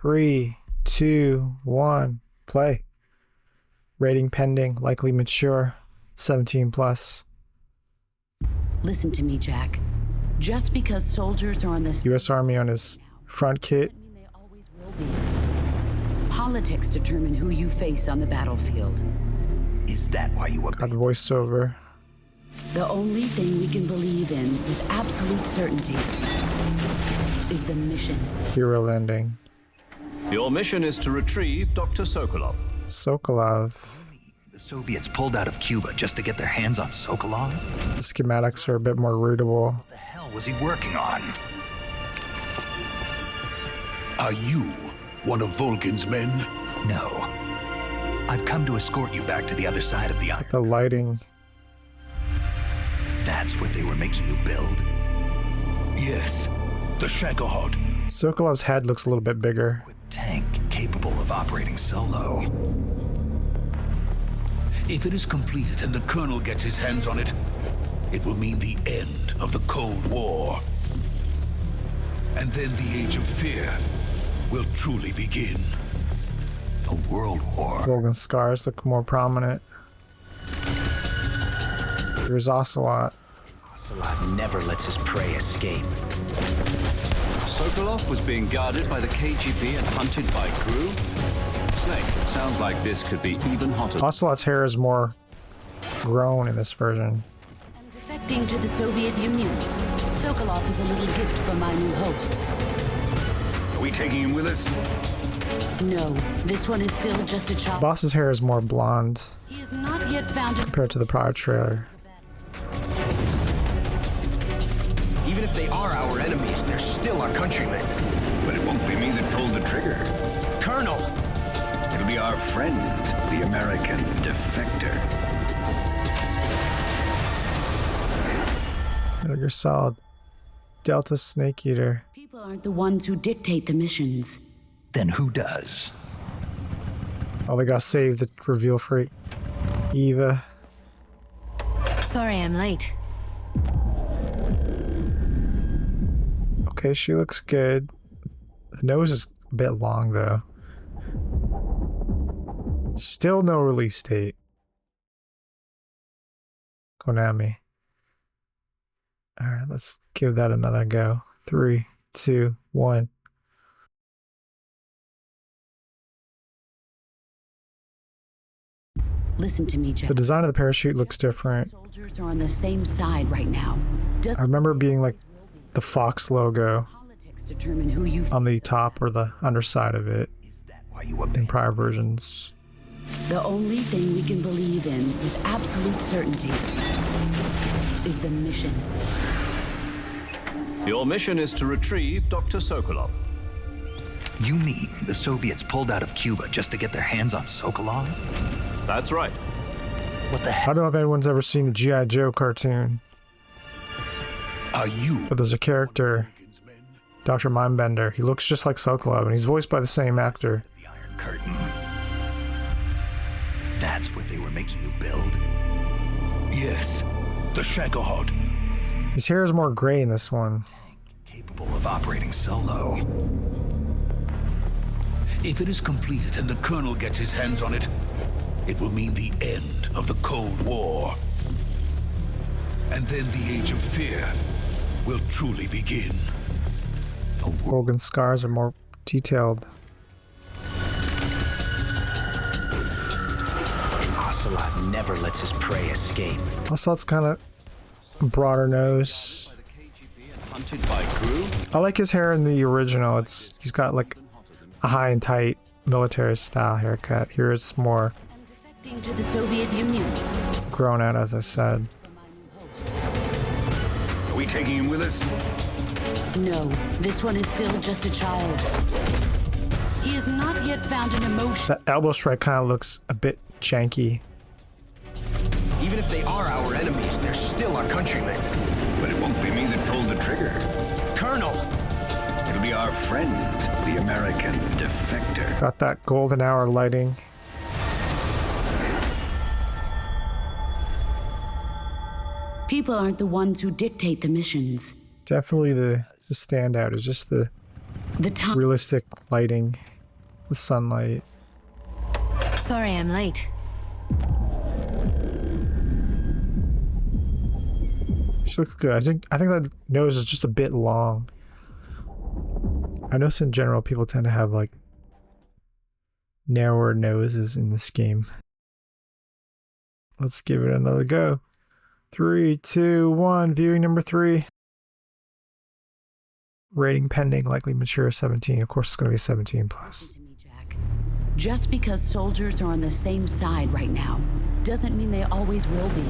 3, 2, 1, play. Rating pending, likely mature, 17 plus. Listen to me, Jack. Just because soldiers are on the U.S. Army on his front kit. doesn't mean they always will be. Politics determine who you face on the battlefield. Is that why you Got obeyed? voiceover. The only thing we can believe in with absolute certainty is the mission. Hero landing. Your mission is to retrieve Dr. Sokolov. Sokolov. The Soviets pulled out of Cuba just to get their hands on Sokolov? The schematics are a bit more readable. What the hell was he working on? Are you one of Vulcan's men? No. I've come to escort you back to the other side of the Iron. The lighting. That's what they were making you build? Yes. The Shagohod. Sokolov's head looks a little bit bigger. Tank capable of operating solo. If it is completed and the Colonel gets his hands on it, it will mean the end of the Cold War. And then the Age of Fear will truly begin. A world war. Vulcan's scars look more prominent. Here's Ocelot. Ocelot never lets his prey escape. Sokolov was being guarded by the KGB and hunted by GRU? Snake, it sounds like this could be even hotter. Ocelot's hair is more grown in this version. I'm defecting to the Soviet Union. Sokolov is a little gift from my new hosts. Are we taking him with us? No, this one is still just a child. Boss's hair is more blonde He has not yet found a compared to the prior trailer. Even if they are our enemies, they're still our countrymen. But it won't be me that pulled the trigger. Colonel! It'll be our friend, the American defector. Metal Gear Solid. Delta Snake Eater. People aren't the ones who dictate the missions. Then who does? Oh, they gotta save the reveal for Eva. Sorry I'm late. Okay, she looks good. The nose is a bit long though. Still no release date. Konami. Alright, let's give that another go. 3, 2, 1. Listen to me, Jack. The design of the parachute looks different. Soldiers are on the same side right now. I remember it being like the Fox logo Politics determine who you on the top or the underside of it Is that why you in obeyed? prior versions. The only thing we can believe in with absolute certainty is the mission. Your mission is to retrieve Dr. Sokolov. You mean the Soviets pulled out of Cuba just to get their hands on Sokolov? That's right. What the I hell? don't know if anyone's ever seen the G.I. Joe cartoon, Are you but there's a character, Vulcan's men? Dr. Mindbender. He looks just like Sokolov, and he's voiced by the same actor. The Iron Curtain. That's what they were making you build? Yes. The Shagohod. His hair is more gray in this one. Capable of operating solo. If it is completed and the Colonel gets his hands on it, it will mean the end of the Cold War. And then the Age of Fear will truly begin. Vulcan's scars are more detailed. Ocelot never lets his prey escape. Ocelot's kind of broader nose. By the KGB and hunted by GRU? I like his hair in the original. He's got like a high and tight military style haircut. Here it's more I'm defecting to the Soviet Union. grown out, as I said. From my new hosts. Are we taking him with us? No, this one is still just a child. He has not yet found an emotion. That elbow strike kind of looks a bit janky. Even if they are our enemies, they're still our countrymen. But it won't be me that pulled the trigger. Colonel! It'll be our friend, the American defector. Got that golden hour lighting. People aren't the ones who dictate the missions. Definitely the standout is just the The time realistic lighting. The sunlight. Sorry I'm late. She looks good. I think that nose is just a bit long. I notice in general people tend to have like narrower noses in this game. Let's give it another go. 3, 2, 1. Viewing number 3. Rating pending, likely mature 17. Of course, it's going to be 17 plus. Just because soldiers are on the same side right now doesn't mean they always will be.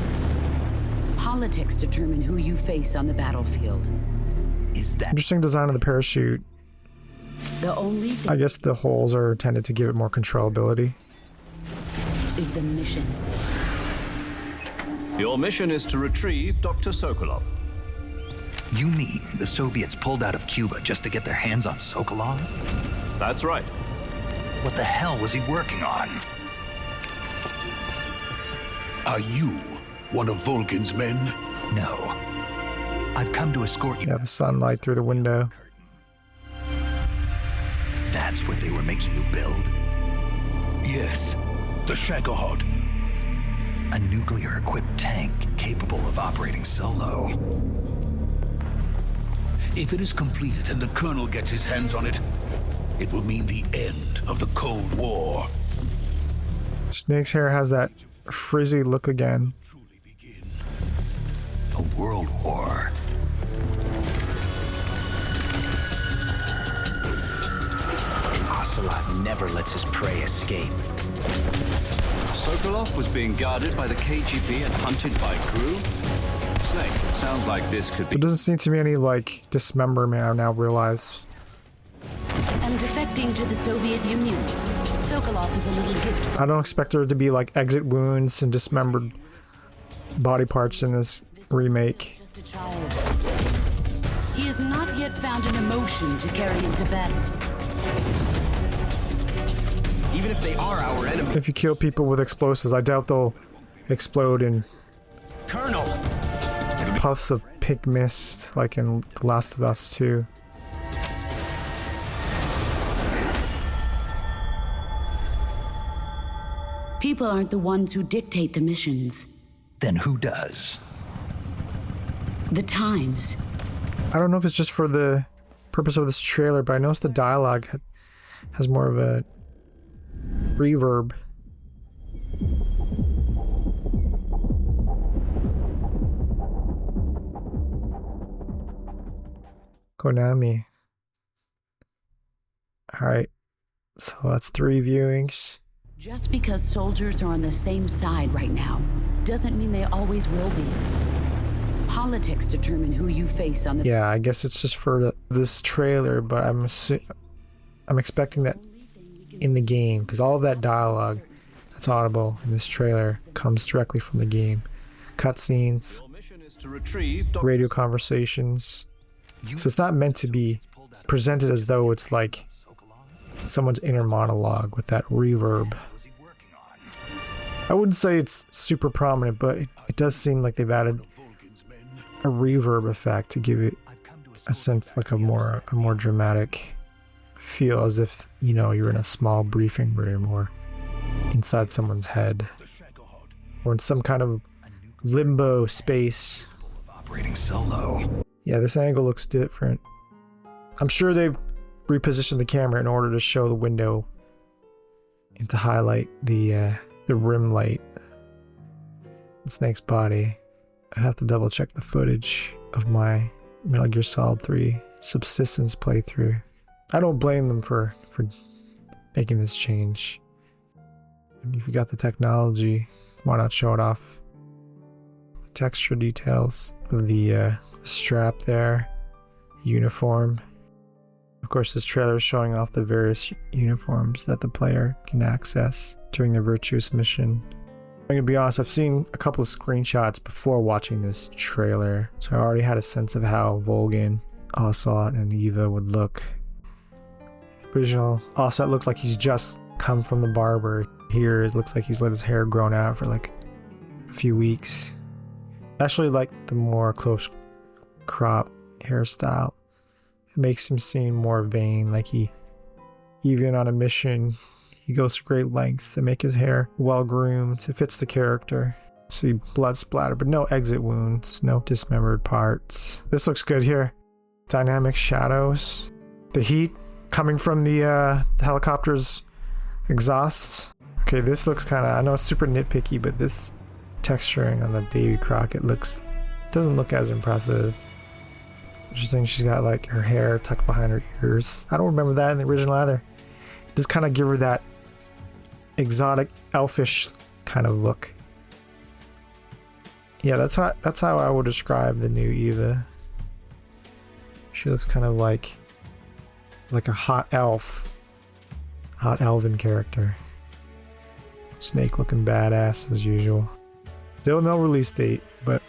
Politics determine who you face on the battlefield. Is that Interesting design of the parachute. The only thing I guess the holes are intended to give it more controllability. is the mission. Your mission is to retrieve Dr. Sokolov. you mean the Soviets pulled out of Cuba just to get their hands on Sokolov? That's right. What the hell was he working on? Are you one of Volgin's men? No. I've come to escort you. Yeah, the sunlight through the window. That's what they were making you build? Yes, the Shagohod. A nuclear-equipped tank capable of operating solo. If it is completed and the Colonel gets his hands on it, it will mean the end of the Cold War. Snake's hair has that frizzy look again. Truly begin. A world war. And Ocelot never lets his prey escape. Sokolov was being guarded by the KGB and hunted by Gru? Snake, it sounds like this could be... There doesn't seem to be any, like, dismemberment, I now realize. And defecting to the Soviet Union. Sokolov is a little gift from I don't expect there to be, like, exit wounds and dismembered body parts in this remake. just a child. He has not yet found an emotion to carry into battle. Even if they are our enemy. If you kill people with explosives, I doubt they'll explode in Colonel! puffs of pink mist, like in The Last of Us 2. People aren't the ones who dictate the missions. Then who does? The times. I don't know if it's just for the purpose of this trailer, but I noticed the dialogue has more of a reverb. Konami. Alright, so that's 3 viewings. Just because soldiers are on the same side right now doesn't mean they always will be. Politics determine who you face on the Yeah, I guess it's just for this trailer, but I'm expecting that in the game, because all of that dialogue that's audible in this trailer comes directly from the game. Cutscenes, Your mission is to retrieve Dr. radio conversations. So it's not meant to be presented as though it's like someone's inner monologue with that reverb. I wouldn't say it's super prominent, but it does seem like they've added a reverb effect to give it a sense like a more dramatic feel, as if, you know, you're in a small briefing room or inside someone's head or in some kind of limbo space. Operating solo. Yeah, this angle looks different. I'm sure they've repositioned the camera in order to show the window and to highlight the rim light. The Snake's body. I'd have to double check the footage of my Metal Gear Solid 3 Subsistence playthrough. I don't blame them for making this change. I mean, if you got the technology, why not show it off? The texture details of the strap there, the uniform. Of course, this trailer is showing off the various uniforms that the player can access during the Virtuous mission. I'm gonna be honest, I've seen a couple of screenshots before watching this trailer, so I already had a sense of how Volgin, Ocelot, and Eva would look. The original Ocelot looks like he's just come from the barber. Here it looks like he's let his hair grown out for like a few weeks. I actually like the more close crop hairstyle. It makes him seem more vain, like he Even on a mission, he goes to great lengths to make his hair well groomed. It fits the character. See blood splatter, but no exit wounds, no dismembered parts. This looks good here. Dynamic shadows. The heat coming from the helicopter's exhausts. Okay, this looks kind of, I know it's super nitpicky, but this texturing on the Davy Crockett doesn't look as impressive. Interesting, she's got like her hair tucked behind her ears. I don't remember that in the original either. Just kind of give her that exotic, elfish kind of look. Yeah, that's how I would describe the new Eva. She looks kind of like a hot elven character. Snake looking badass as usual. Still no release date, but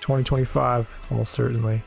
2025 almost certainly.